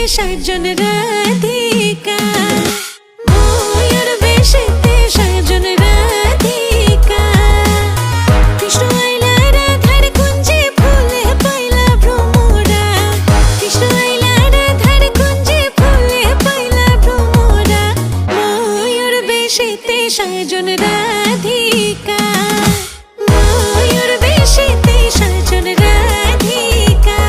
সাজন রাধিকা, ময়ূর বেশেতে সাজন রাধিকা। কৃষ্ণ আইলা রাধার কুঞ্জে ফুলে পাইলা ভ্রমরা, কৃষ্ণ আইলা রাধার কুঞ্জে ফুলে পাইলা ভ্রমরা। ময়ূর বেশেতে সাজন রাধিকা, ময়ূর বেশেতে সাজন রাধিকা।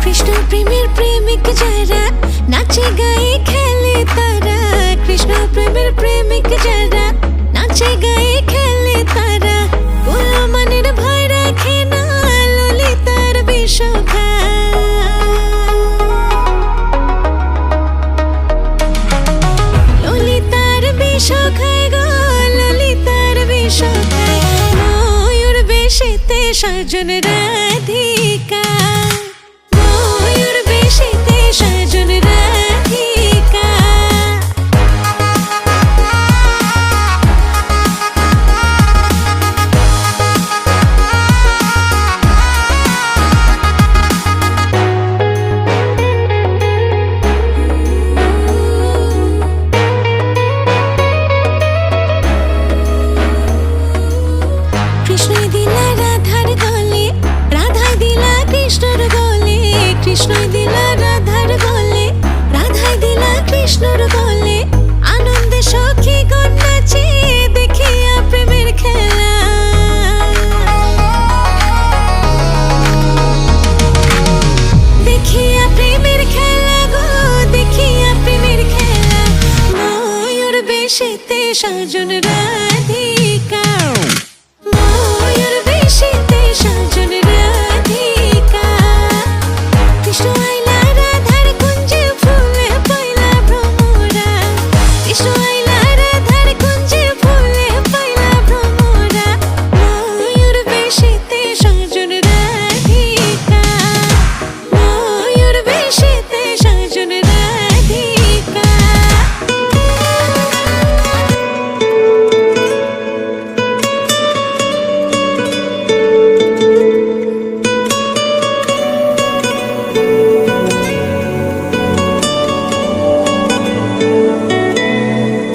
কৃষ্ণ প্রেমের প্রেমিক যারা নাচে গায়ে খেলে তারা, কৃষ্ণ প্রেমের প্রেমিক যারা নাচে গায়ে খেলে তারা। গোলামানের ভয় রাখে না ললিতার বিষ খায়, ললিতার বিষ খায় গো, ললিতার বিষ খায়। ময়ূর বেশেতে সাজন রাধিকা, ময়ূর বেশেতে সাজন রাধিকা। কৃষ্ণই দিলা রাধার গলে, রাধাই দিলা কৃষ্ণর গলে, কৃষ্ণই দিলা রাধার গলে, রাধাই দিলা কৃষ্ণর গলে। আনন্দে সখী গণ নাচে দেখিয়া প্রেমের খেলা, দেখিয়া প্রেমের খেলা গো, দেখিয়া প্রেমের খেলা। ময়ূর বেশেতে সাজন রাধিকা, ময়ূর বেশেতে সাজন রাধিকা। কৃষ্ণ আইলা রাধার কুঞ্জে ফুলে পাইলা ভ্রমরা, কৃষ্ণ আইলা রাধার কুঞ্জে ফুলে পাইলা ভ্রমরা। ময়ূর বেশেতে সাজন রাধিকা, ময়ূর বেশেতে সাজন রাধিকা।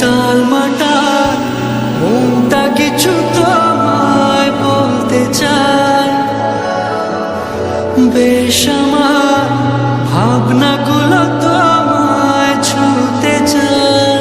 তালমাটা মনটা কিছু তোমায় বলতে চায়, বেশ আমার ভাবনাগুলো তোমায় ছুতে চায়।